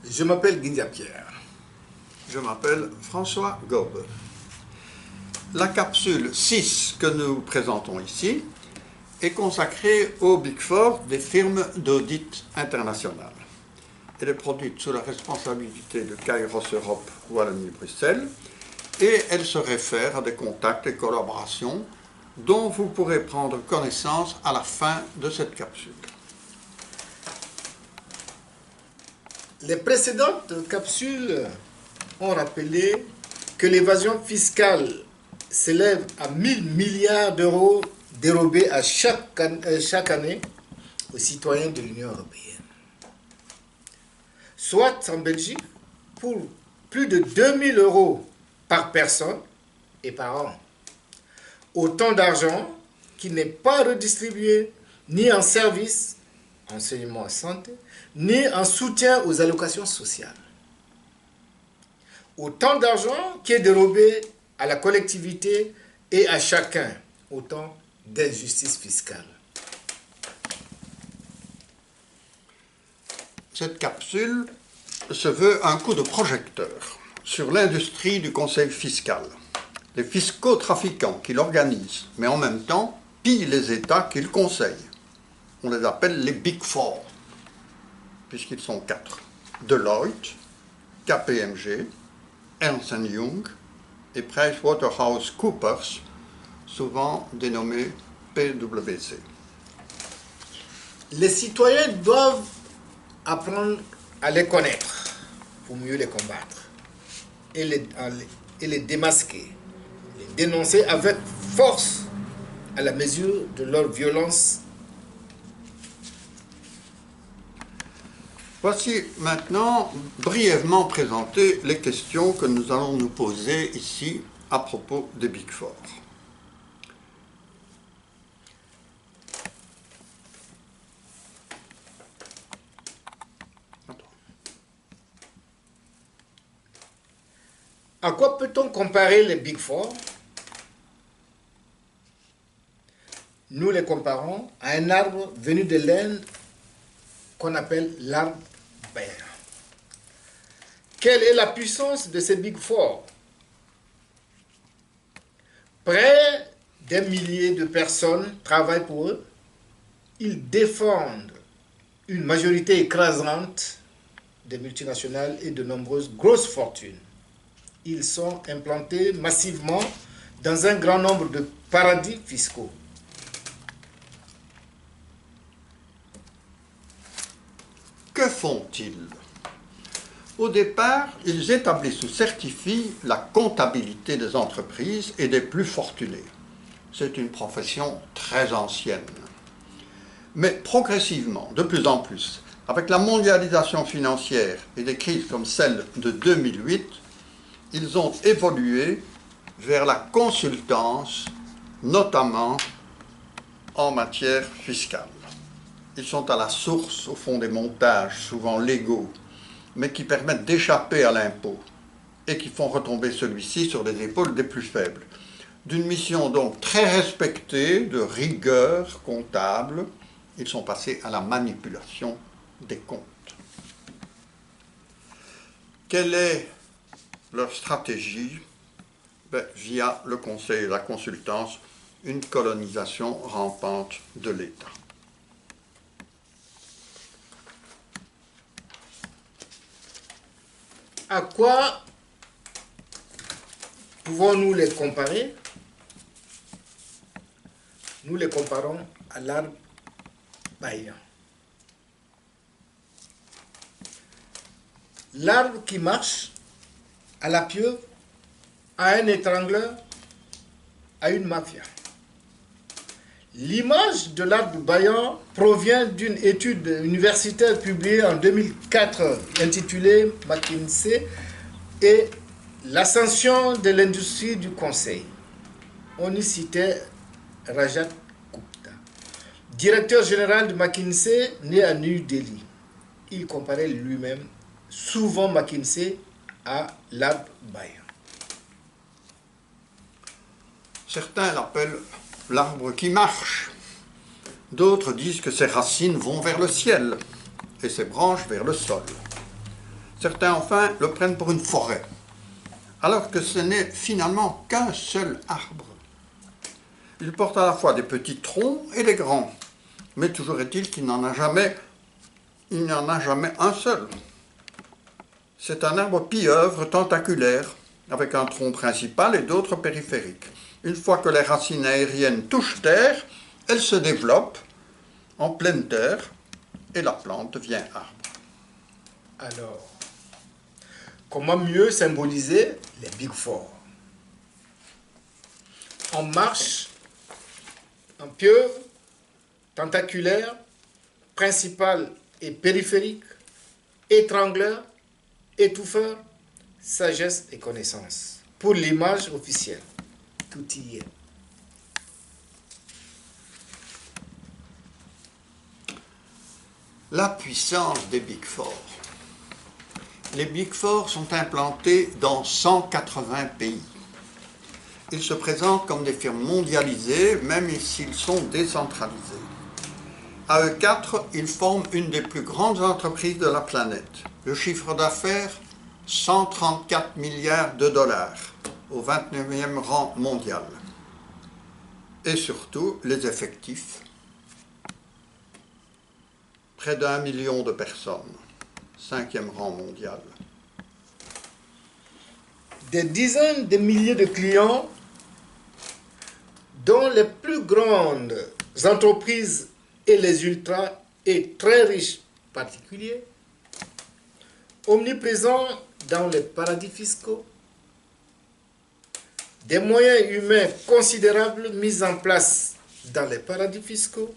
Je m'appelle Guindia Pierre. Je m'appelle François Gaube. La capsule 6 que nous présentons ici est consacrée au Big Four des firmes d'audit internationales. Elle est produite sous la responsabilité de Kairos Europe Wallonie-Bruxelles et elle se réfère à des contacts et collaborations dont vous pourrez prendre connaissance à la fin de cette capsule. Les précédentes capsules ont rappelé que l'évasion fiscale s'élève à 1000 milliards d'euros dérobés à chaque année aux citoyens de l'Union européenne. Soit en Belgique pour plus de 2000 euros par personne et par an. Autant d'argent qui n'est pas redistribué ni en services, enseignement et santé, ni en soutien aux allocations sociales. Autant d'argent qui est dérobé à la collectivité et à chacun, autant d'injustice fiscale. Cette capsule se veut un coup de projecteur sur l'industrie du conseil fiscal, les fisco-trafiquants qui l'organisent, mais en même temps pillent les États qu'ils conseillent. On les appelle les Big Four, puisqu'ils sont 4. Deloitte, KPMG, Ernst & Young et PricewaterhouseCoopers, souvent dénommés PwC. Les citoyens doivent apprendre à les connaître pour mieux les combattre et les démasquer, les dénoncer avec force à la mesure de leur violence. Voici maintenant brièvement présenter les questions que nous allons nous poser ici à propos des Big Four. À quoi peut-on comparer les Big Four? Nous les comparons à un arbre venu de l'Inde qu'on appelle l'arbre Bayer. Quelle est la puissance de ces Big Four? Près d'un millier de personnes travaillent pour eux. Ils défendent une majorité écrasante des multinationales et de nombreuses grosses fortunes. Ils sont implantés massivement dans un grand nombre de paradis fiscaux. Que font-ils? Au départ, ils établissent ou certifient la comptabilité des entreprises et des plus fortunés. C'est une profession très ancienne. Mais progressivement, de plus en plus, avec la mondialisation financière et des crises comme celle de 2008, ils ont évolué vers la consultance, notamment en matière fiscale. Ils sont à la source, au fond, des montages, souvent légaux, mais qui permettent d'échapper à l'impôt et qui font retomber celui-ci sur les épaules des plus faibles. D'une mission donc très respectée, de rigueur comptable, ils sont passés à la manipulation des comptes. Quelle est leur stratégie? Via le conseil et la consultance, une colonisation rampante de l'État. À quoi pouvons-nous les comparer? Nous les comparons à l'arbre Bayer. L'arbre qui marche à la pieuvre, à un étrangleur, à une mafia. L'image de l'arbre Bayer provient d'une étude universitaire publiée en 2004 intitulée McKinsey et l'ascension de l'industrie du conseil. On y citait Rajat Gupta, directeur général de McKinsey né à New Delhi. Il comparait lui-même souvent McKinsey à l'arbre Bayer. Certains l'appellent l'arbre qui marche. D'autres disent que ses racines vont vers le ciel et ses branches vers le sol. Certains, enfin, le prennent pour une forêt, alors que ce n'est finalement qu'un seul arbre. Il porte à la fois des petits troncs et des grands, mais toujours est-il qu'il n'en a jamais un seul. C'est un arbre pieuvre tentaculaire, avec un tronc principal et d'autres périphériques. Une fois que les racines aériennes touchent terre, elles se développent en pleine terre et la plante devient arbre. Alors, comment mieux symboliser les Big Four? En marche, en pieuvre, tentaculaire, principal et périphérique, étrangleur, étouffeur, sagesse et connaissance. Pour l'image officielle, tout y est. La puissance des Big Four. Les Big Four sont implantés dans 180 pays. Ils se présentent comme des firmes mondialisées, même s'ils sont décentralisés. À eux quatre, ils forment une des plus grandes entreprises de la planète. Le chiffre d'affaires, 134 milliards de dollars, au 29e rang mondial. Et surtout, les effectifs, près d'1 million de personnes, 5e rang mondial. Des dizaines de milliers de clients, dont les plus grandes entreprises et les ultra et très riches particuliers, omniprésents dans les paradis fiscaux, des moyens humains considérables mis en place dans les paradis fiscaux,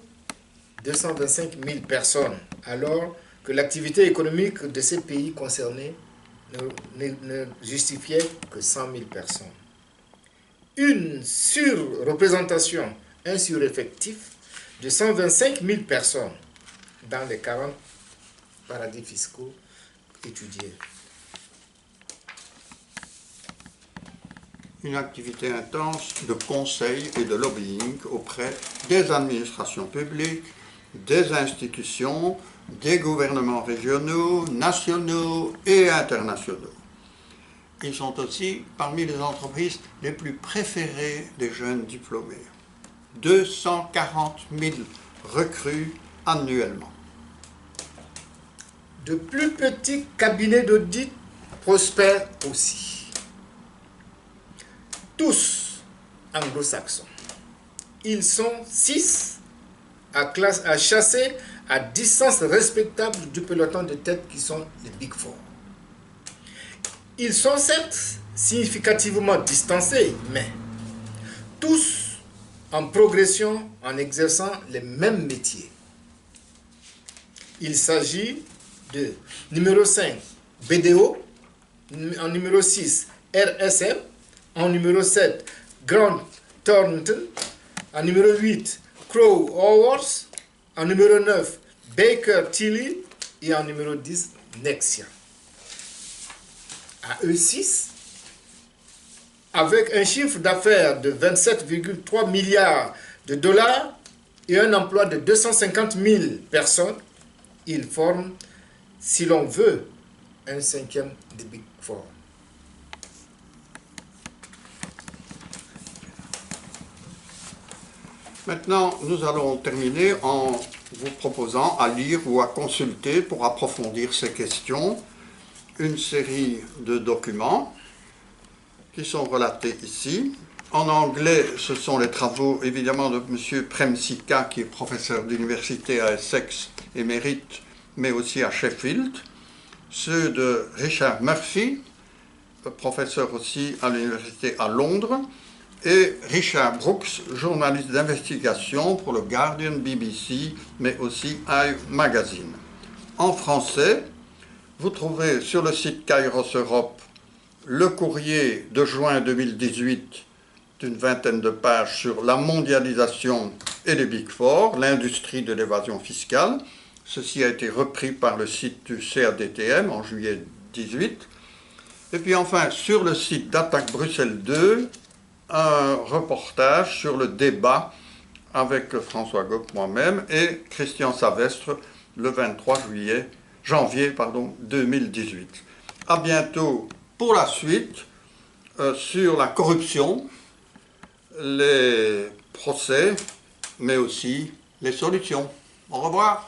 225 000 personnes, alors que l'activité économique de ces pays concernés ne justifiait que 100 000 personnes. Une surreprésentation, un sureffectif de 125 000 personnes dans les 40 paradis fiscaux étudiés. Une activité intense de conseil et de lobbying auprès des administrations publiques, des institutions, des gouvernements régionaux, nationaux et internationaux. Ils sont aussi parmi les entreprises les plus préférées des jeunes diplômés. 240 000 recrues annuellement. De plus petits cabinets d'audit prospèrent aussi. Tous anglo-saxons. Ils sont 6 à chasser à distance respectable du peloton de tête qui sont les Big Four. Ils sont certes significativement distancés, mais tous en progression en exerçant les mêmes métiers. Il s'agit de numéro 5, BDO, en numéro 6, RSM, en numéro 7, Grant Thornton, en numéro 8, Crowe Horwath, en numéro 9, Baker Tilly et en numéro 10, Nexia. À eux 6, avec un chiffre d'affaires de 27,3 milliards de dollars et un emploi de 250 000 personnes, ils forment, si l'on veut, un 5e des Big Four. Maintenant, nous allons terminer en vous proposant à lire ou à consulter pour approfondir ces questions une série de documents qui sont relatés ici. En anglais, ce sont les travaux évidemment de M. Premsika, qui est professeur d'université à Essex, émérite, mais aussi à Sheffield. Ceux de Richard Murphy, professeur aussi à l'université à Londres, et Richard Brooks, journaliste d'investigation pour le Guardian, BBC, mais aussi iMagazine. En français, vous trouverez sur le site Kairos Europe le courrier de juin 2018 d'une vingtaine de pages sur la mondialisation et les Big Four, l'industrie de l'évasion fiscale. Ceci a été repris par le site du CADTM en juillet 2018. Et puis enfin, sur le site d'Attaque Bruxelles 2, un reportage sur le débat avec François Gauck, moi-même, et Christian Savestre, le 23 janvier 2018. À bientôt pour la suite sur la corruption, les procès, mais aussi les solutions. Au revoir.